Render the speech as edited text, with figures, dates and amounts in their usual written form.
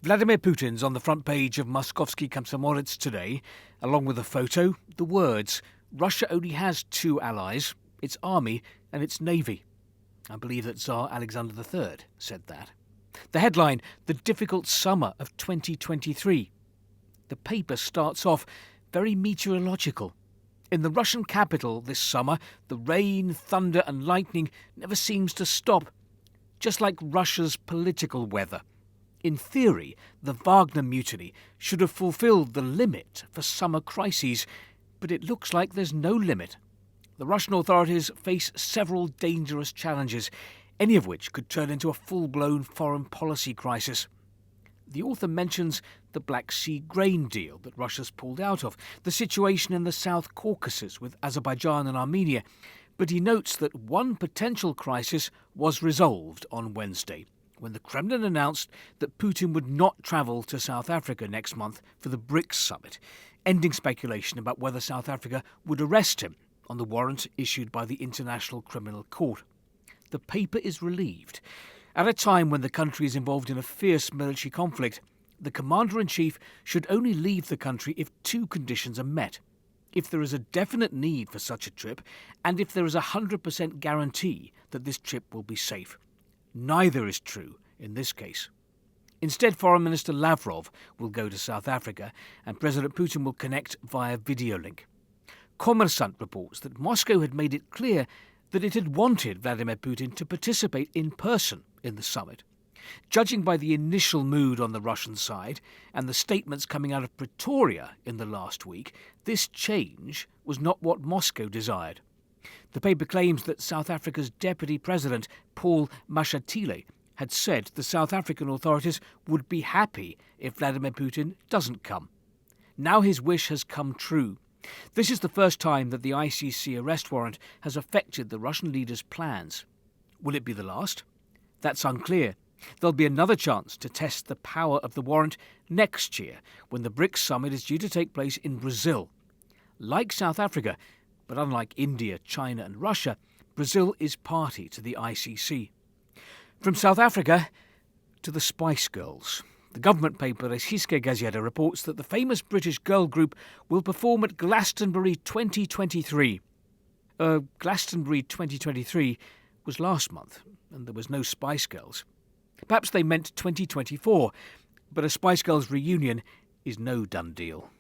Vladimir Putin's on the front page of Moskovsky Komsomolets today, along with a photo, the words, "Russia only has two allies, its army and its navy." I believe that Tsar Alexander III said that. The headline, "The Difficult Summer of 2023. The paper starts off very meteorological. In the Russian capital this summer, the rain, thunder and lightning never seems to stop, just like Russia's political weather. In theory, the Wagner mutiny should have fulfilled the limit for summer crises, but it looks like there's no limit. The Russian authorities face several dangerous challenges, any of which could turn into a full-blown foreign policy crisis. The author mentions the Black Sea grain deal that Russia's pulled out of, the situation in the South Caucasus with Azerbaijan and Armenia, but he notes that one potential crisis was resolved on Wednesday, when the Kremlin announced that Putin would not travel to South Africa next month for the BRICS summit, ending speculation about whether South Africa would arrest him on the warrant issued by the International Criminal Court. The paper is relieved. At a time when the country is involved in a fierce military conflict, the Commander-in-Chief should only leave the country if two conditions are met: if there is a definite need for such a trip, and if there is a 100% guarantee that this trip will be safe. Neither is true in this case. Instead, Foreign Minister Lavrov will go to South Africa and President Putin will connect via video link. Kommersant reports that Moscow had made it clear that it had wanted Vladimir Putin to participate in person in the summit. Judging by the initial mood on the Russian side and the statements coming out of Pretoria in the last week, this change was not what Moscow desired. The paper claims that South Africa's Deputy President, Paul Mashatile, had said the South African authorities would be happy if Vladimir Putin doesn't come. Now his wish has come true. This is the first time that the ICC arrest warrant has affected the Russian leader's plans. Will it be the last? That's unclear. There'll be another chance to test the power of the warrant next year, when the BRICS summit is due to take place in Brazil. Like South Africa, but unlike India, China and Russia, Brazil is party to the ICC. From South Africa to the Spice Girls. The government paper Reshiske Gazeta reports that the famous British girl group will perform at Glastonbury 2023. Glastonbury 2023 was last month, and there was no Spice Girls. Perhaps they meant 2024, but a Spice Girls reunion is no done deal.